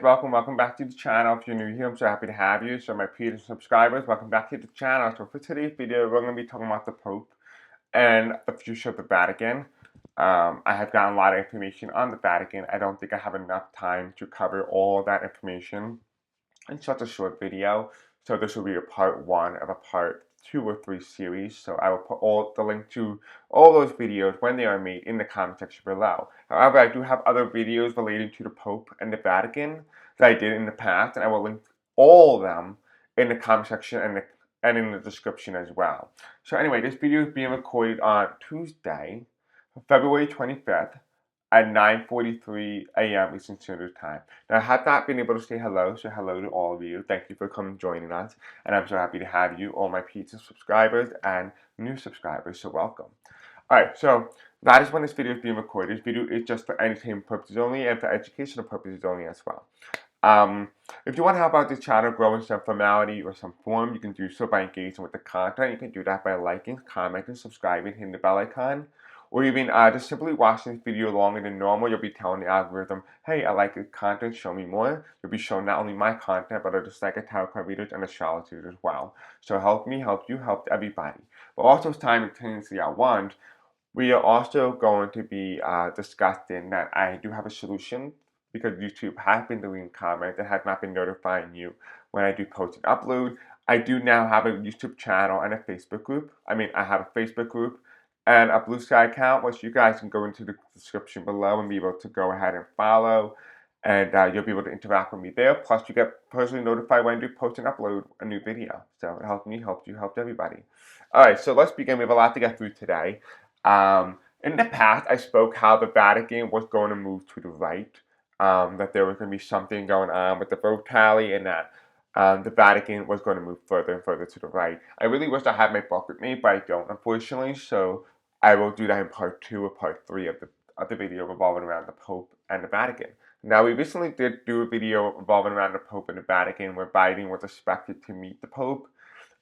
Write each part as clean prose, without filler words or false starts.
Welcome back to the channel. If you're new here, I'm so happy to have you. So my previous subscribers, welcome back to the channel. So for today's video, we're going to be talking about the Pope and the future of the Vatican. I have gotten a lot of information on the Vatican. I don't think I have enough time to cover all that information in such a short video. So this will be a part one of a part 2 or 3 series. So I will put all the link to all those videos when they are made in the comment section below. However, I do have other videos relating to the Pope and the Vatican that I did in the past, and I will link all of them in the comment section and in the description as well. So anyway, this video is being recorded on Tuesday, February 25th at 9:43 a.m. Eastern Standard Time. Now, I have not been able to say hello, so hello to all of you. Thank you for coming joining us, and I'm so happy to have you, all my pizza subscribers and new subscribers. So welcome. All right, so that is when this video is being recorded. This video is just for entertainment purposes only and for educational purposes only as well. If you want to help out this channel grow in some formality or some form, you can do so by engaging with the content. You can do that by liking, commenting, subscribing, hitting the bell icon, or even just simply watching this video longer than normal. You'll be telling the algorithm, hey, I like the content, show me more. You'll be shown not only my content, but other psychic tarot card readers and astrologers as well. So help me, help you, help everybody. But also simultaneously at once, we are also going to be discussing that I do have a solution because YouTube has been deleting comments and has not been notifying you when I do post and upload. I do now have a YouTube channel and a Facebook group. I have a Facebook group and a Blue Sky account, which you guys can go into the description below and be able to go ahead and follow. And you'll be able to interact with me there. Plus, you get personally notified when I do post and upload a new video. So it helped me, helped you, helped everybody. All right, so let's begin. We have a lot to get through today. In the past, I spoke how the Vatican was going to move to the right, that there was going to be something going on with the vote tally, and that the Vatican was going to move further and further to the right. I really wish I had my book with me, but I don't, unfortunately. So I will do that in part 2 or part 3 of the video revolving around the Pope and the Vatican. Now, we recently did do a video revolving around the Pope and the Vatican where Biden was expected to meet the Pope,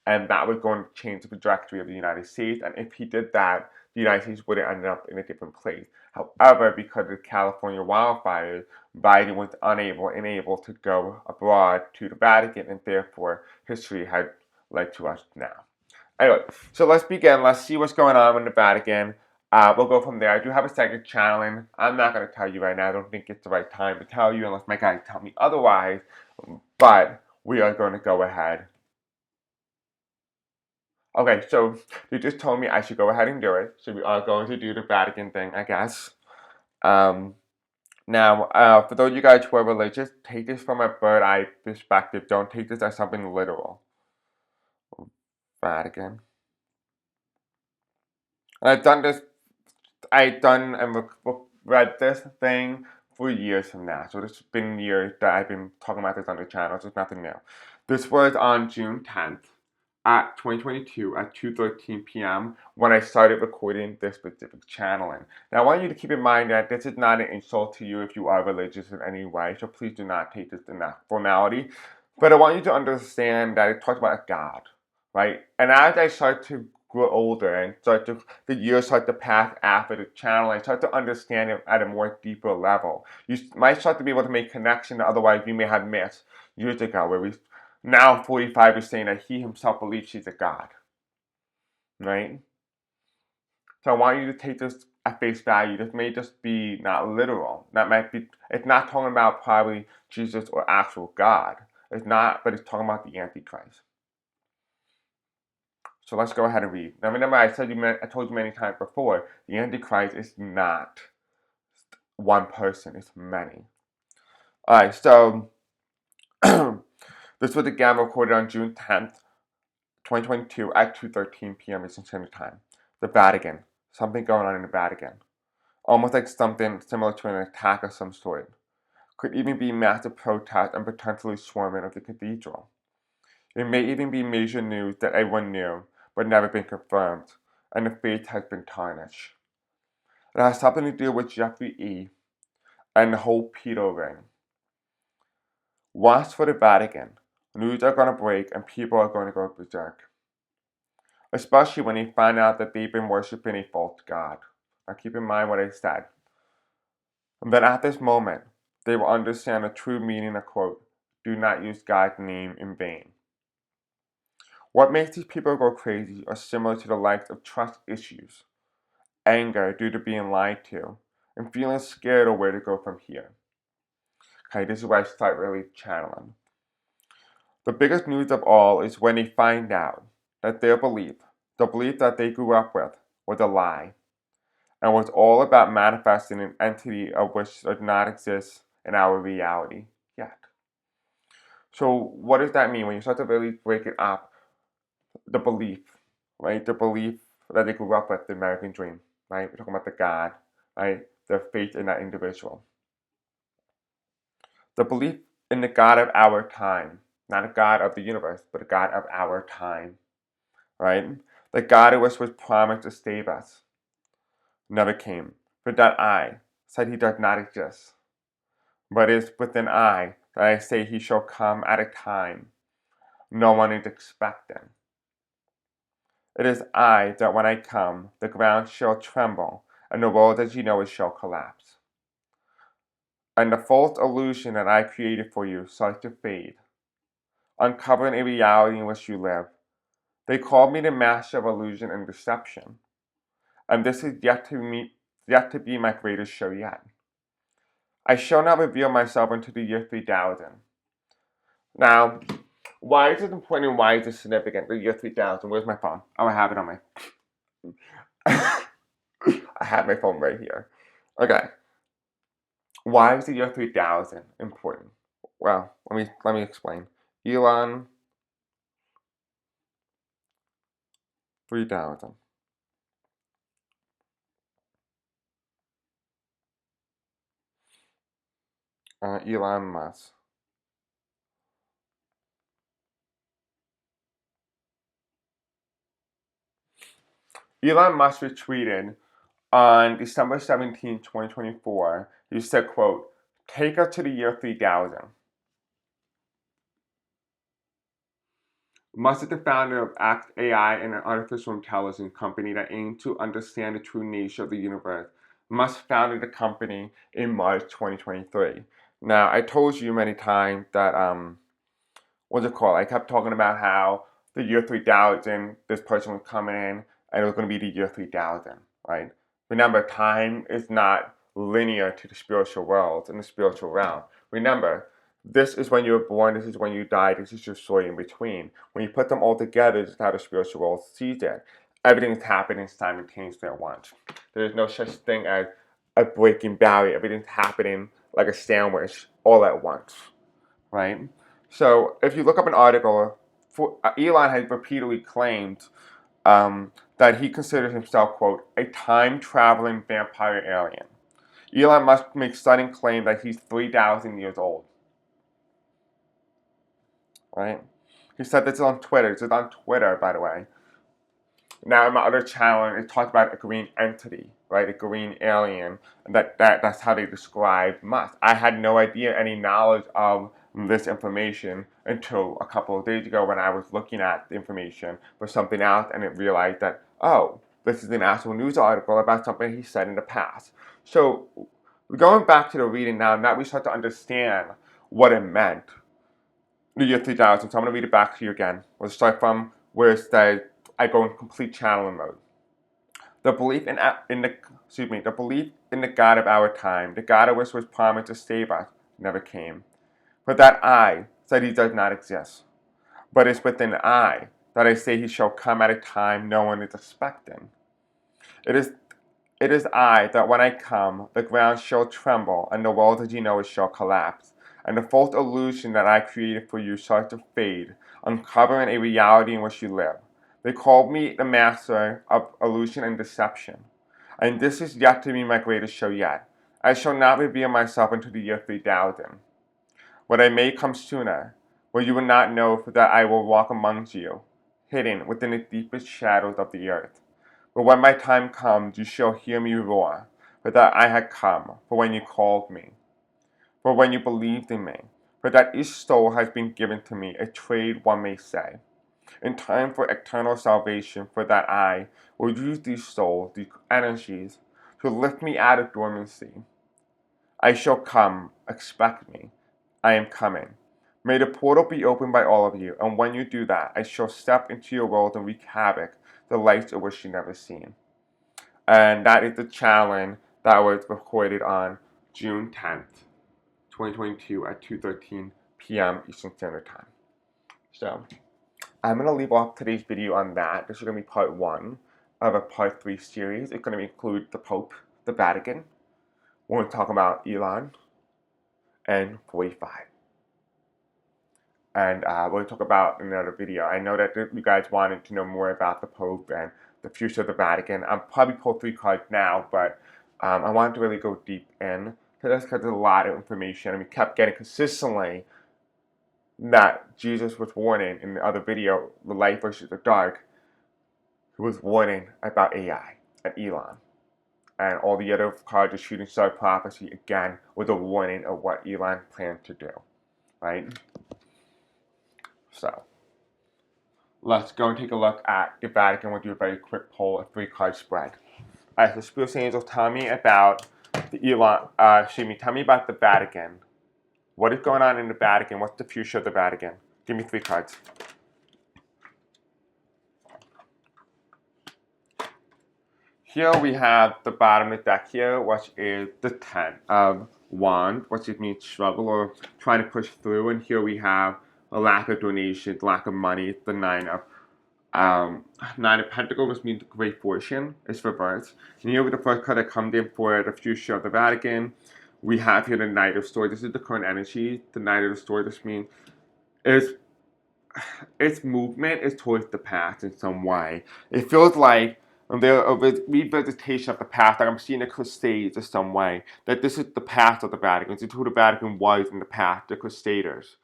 and that was going to change the trajectory of the United States. And if he did that, the United States would have ended up in a different place. However, because of the California wildfires, Biden was unable to go abroad to the Vatican, and therefore history had led to us now. Anyway, so let's begin. Let's see what's going on in the Vatican. We'll go from there. I do have a second channeling. I'm not going to tell you right now. I don't think it's the right time to tell you unless my guys tell me otherwise. But we are going to go ahead. Okay, so they just told me I should go ahead and do it. So we are going to do the Vatican thing, I guess. Now, for those of you guys who are religious, take this from a bird eye perspective. Don't take this as something literal. Vatican. And I've done and read this thing for years from now. So it's been years that I've been talking about this on the channel, so it's nothing new. This was on June 10th. At 2022 at 2:13 p.m. when I started recording this specific channeling. Now, I want you to keep in mind that this is not an insult to you if you are religious in any way, so please do not take this in that formality. But I want you to understand that it talks about a God, right? And as I start to grow older and the years start to pass after the channel, I start to understand it at a more deeper level. You might start to be able to make connection that otherwise you may have missed years ago, where we now 45 is saying that he himself believes he's a God, right? So I want you to take this at face value. This may just be not literal. It's not talking about probably Jesus or actual God. It's not, but it's talking about the Antichrist. So let's go ahead and read. Now remember, I told you many times before, the Antichrist is not one person, it's many. Alright, so this was again recorded on June 10th, 2022 at 2:13 p.m. Eastern Standard Time. The Vatican. Something going on in the Vatican. Almost like something similar to an attack of some sort. Could even be massive protest and potentially swarming of the cathedral. It may even be major news that everyone knew, but never been confirmed, and the faith has been tarnished. It has something to do with Jeffrey E. and the whole pedo ring. Once for the Vatican, news are going to break and people are going to go berserk. Especially when they find out that they've been worshiping a false god. Now keep in mind what I said. And then at this moment, they will understand the true meaning of, quote, do not use God's name in vain. What makes these people go crazy are similar to the likes of trust issues, anger due to being lied to, and feeling scared of where to go from here. Okay, this is where I start really channeling. The biggest news of all is when they find out that their belief, the belief that they grew up with, was a lie, and was all about manifesting an entity of which does not exist in our reality yet. So what does that mean when you start to really break it up? The belief, right? The belief that they grew up with, the American dream, right? We're talking about the God, right? Their faith in that individual. The belief in the God of our time, not a God of the universe, but a God of our time, right? The God who was promised to save us never came. For that I said he does not exist. But it is within I that I say he shall come at a time no one is expecting. It is I that when I come, the ground shall tremble, and the world as you know it shall collapse. And the false illusion that I created for you starts to fade, uncovering a reality in which you live. They call me the master of illusion and deception, and this is yet to be my greatest show yet. I shall not reveal myself until the year 3000. Now, why is it important and why is it significant? The year 3000. Where's my phone? Oh, I have it on my. I have my phone right here. Okay. Why is the year 3000 important? Well, let me explain. Elon 3000. Elon Musk. Elon Musk retweeted on December 17, 2024. He said, quote, take us to the year 3000. Musk is the founder of Act AI, an artificial intelligence company that aims to understand the true nature of the universe. Musk founded the company in March 2023. Now, I told you many times that, what's it called? I kept talking about how the year 3000, this person was coming in, and it was going to be the year 3000, right? Remember, time is not linear to the spiritual world and the spiritual realm. Remember, this is when you were born, this is when you died, this is your story in between. When you put them all together, this is how the spiritual world sees it. Everything is happening simultaneously at once. There is no such thing as a breaking barrier. Everything's happening like a sandwich all at once, right? So if you look up an article, Elon has repeatedly claimed that he considers himself, quote, a time-traveling vampire alien. Elon Musk makes stunning claim that he's 3,000 years old, right? He said this on Twitter. This is on Twitter, by the way. Now, in my other channel, it talked about a green entity, right? A green alien. That's how they describe Musk. I had no idea any knowledge of this information until a couple of days ago when I was looking at the information for something else and it realized that, oh, this is an actual news article about something he said in the past. So, going back to the reading now we start to understand what it meant. The year 3000, so I'm going to read it back to you again. We'll start from where it says, I go in complete channeling mode. The belief the belief in the God of our time, the God of which was promised to save us, never came. For that I said he does not exist. But it's within I that I say he shall come at a time no one is expecting. It is it is I that when I come, the ground shall tremble, and the world as you know it shall collapse, and the false illusion that I created for you starts to fade, uncovering a reality in which you live. They called me the master of illusion and deception, and this is yet to be my greatest show yet. I shall not reveal myself until the year 3000. What I may come sooner, where you will not know for that I will walk amongst you, hidden within the deepest shadows of the earth. But when my time comes, you shall hear me roar, for that I had come, for when you called me, for when you believed in me, for that each soul has been given to me, a trade one may say, in time for eternal salvation, for that I will use these souls, these energies, to lift me out of dormancy. I shall come, expect me. I am coming. May the portal be opened by all of you, and when you do that, I shall step into your world and wreak havoc, the lights of which you never seen. And that is the challenge that was recorded on June 10th, 2022 at 2:13 p.m. Eastern Standard Time. So, I'm going to leave off today's video on that. This is going to be part 1 of a part 3 series. It's going to include the Pope, the Vatican. We're going to talk about Elon and 45. And we'll talk about in another video. I know that you guys wanted to know more about the Pope and the future of the Vatican. I'm probably pulled 3 cards now, but I wanted to really go deep in to this because there's a lot of information. And we kept getting consistently that Jesus was warning in the other video, The Light versus the Dark. He was warning about AI and Elon. And all the other cards, the shooting star prophecy, again, was a warning of what Elon planned to do. Right? So, let's go and take a look at the Vatican. We'll do a very quick poll, a 3-card spread. Alright, so Spiritual Angels, tell me about tell me about the Vatican. What is going on in the Vatican? What's the future of the Vatican? Give me 3 cards. Here we have the bottom of the deck here, which is the 10 of Wands, which means struggle or trying to push through. And here we have a lack of donations, lack of money. The 9 of Pentacles, which means great fortune, is reversed. And here with the first card that comes in for the future of the Vatican, we have here the Knight of Swords. This is the current energy. The Knight of the Swords, this means its movement is towards the past in some way. It feels like there a revisitation of the past, like I'm seeing the Crusades in some way. That this is the past of the Vatican. This is who the Vatican was in the past, the Crusaders.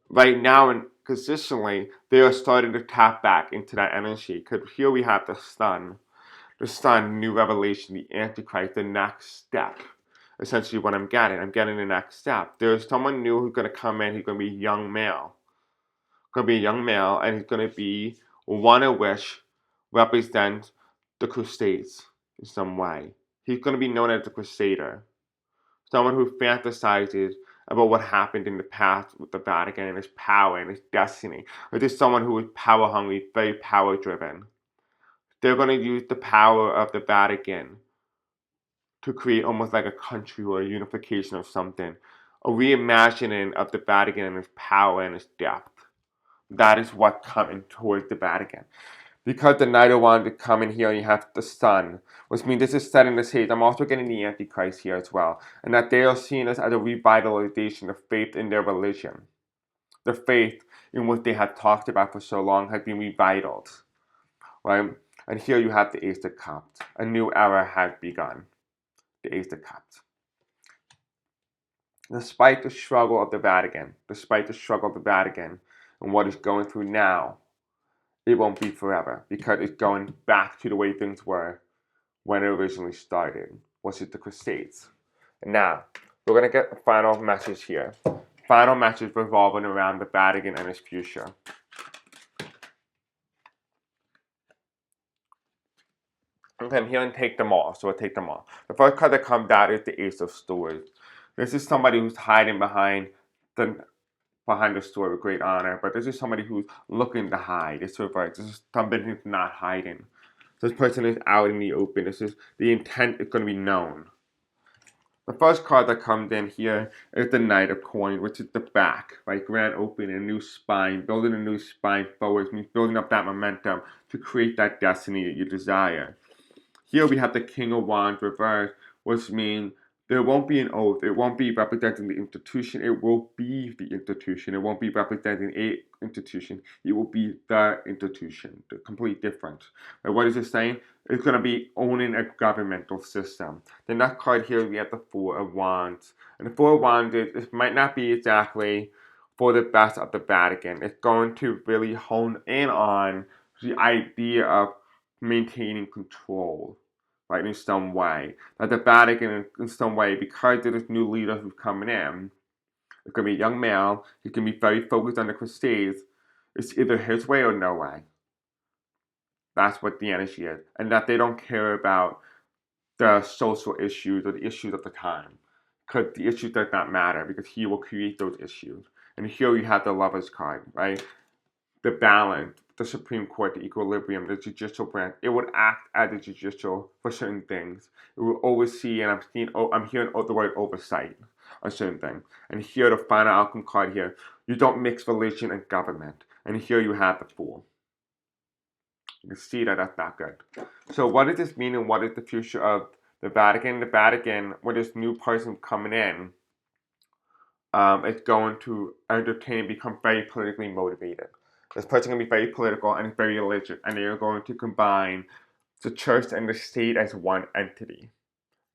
Right now, and consistently, they are starting to tap back into that energy. Because here we have the sun, new revelation, the Antichrist, the next step. Essentially, what I'm getting the next step. There's someone new who's going to come in. He's going to be a young male. Going to be a young male, and he's going to be one of which represents the Crusades in some way. He's going to be known as the Crusader. Someone who fantasizes about what happened in the past with the Vatican and his power and his destiny. Or just someone who is power hungry, very power driven. They're going to use the power of the Vatican to create almost like a country or a unification of something. A reimagining of the Vatican and its power and its depth. That is what's coming towards the Vatican. Because the Knight of Wands is coming here, and you have the Sun, which means this is setting the stage. I'm also getting the Antichrist here as well, and that they are seeing this as a revitalization of faith in their religion. The faith in what they have talked about for so long has been revitalized, right? And here you have the Ace of Cups. A new era has begun. The Ace of Cups. Despite the struggle of the Vatican, and what is going through now, it won't be forever because it's going back to the way things were when it originally started, which is the Crusades. And now, we're going to get a final message here. Final message revolving around the Vatican and its future. Okay, I'm here and take them all, so we'll take them all. The first card that comes out is the Ace of Swords. This is somebody who's hiding behind the story with great honor, but this is somebody who's looking to hide. It's reversed. This is somebody who's not hiding. This person is out in the open. This is the intent is going to be known. The first card that comes in here is the Knight of Coins, which is the back, right? Grand opening, a new spine, building a new spine forward, means building up that momentum to create that destiny that you desire. Here we have the King of Wands reversed, which means there won't be an oath. It won't be representing the institution. It will be the institution. It won't be representing a institution. It will be the institution. The complete difference. But what is it saying? It's going to be owning a governmental system. The next card here, we have the Four of Wands. And the Four of Wands, it might not be exactly for the best of the Vatican. It's going to really hone in on the idea of maintaining control. Right, in some way. That the Vatican, in some way, because of this new leader who's coming in, it's going to be a young male, he's going to be very focused on the Crusades. It's either his way or no way. That's what the energy is. And that they don't care about the social issues or the issues of the time. because the issue does not matter, because he will create those issues. And here you have the Lovers card, right? The balance, the Supreme Court, the equilibrium, the judicial branch. It would act as a judicial for certain things. It will oversee, and I'm hearing the word oversight on certain things. And here, the final outcome card here, you don't mix religion and government. And here you have the Fool. You can see that that's not good. So what does this mean, and what is the future of the Vatican? The Vatican, with this new person coming in, is going to entertain and become very politically motivated. This person going to be very political and very religious, and they are going to combine the church and the state as one entity.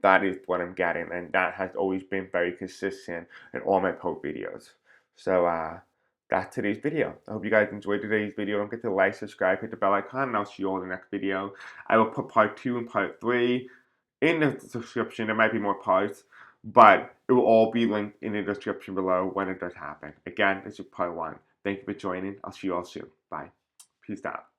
That is what I'm getting, and that has always been very consistent in all my Pope videos. So that's today's video. I hope you guys enjoyed today's video. Don't forget to like, subscribe, hit the bell icon, and I'll see you all in the next video. I will put part 2 and part 3 in the description. There might be more parts, but it will all be linked in the description below when it does happen. Again, this is part 1. Thank you for joining. I'll see you all soon. Bye. Peace out.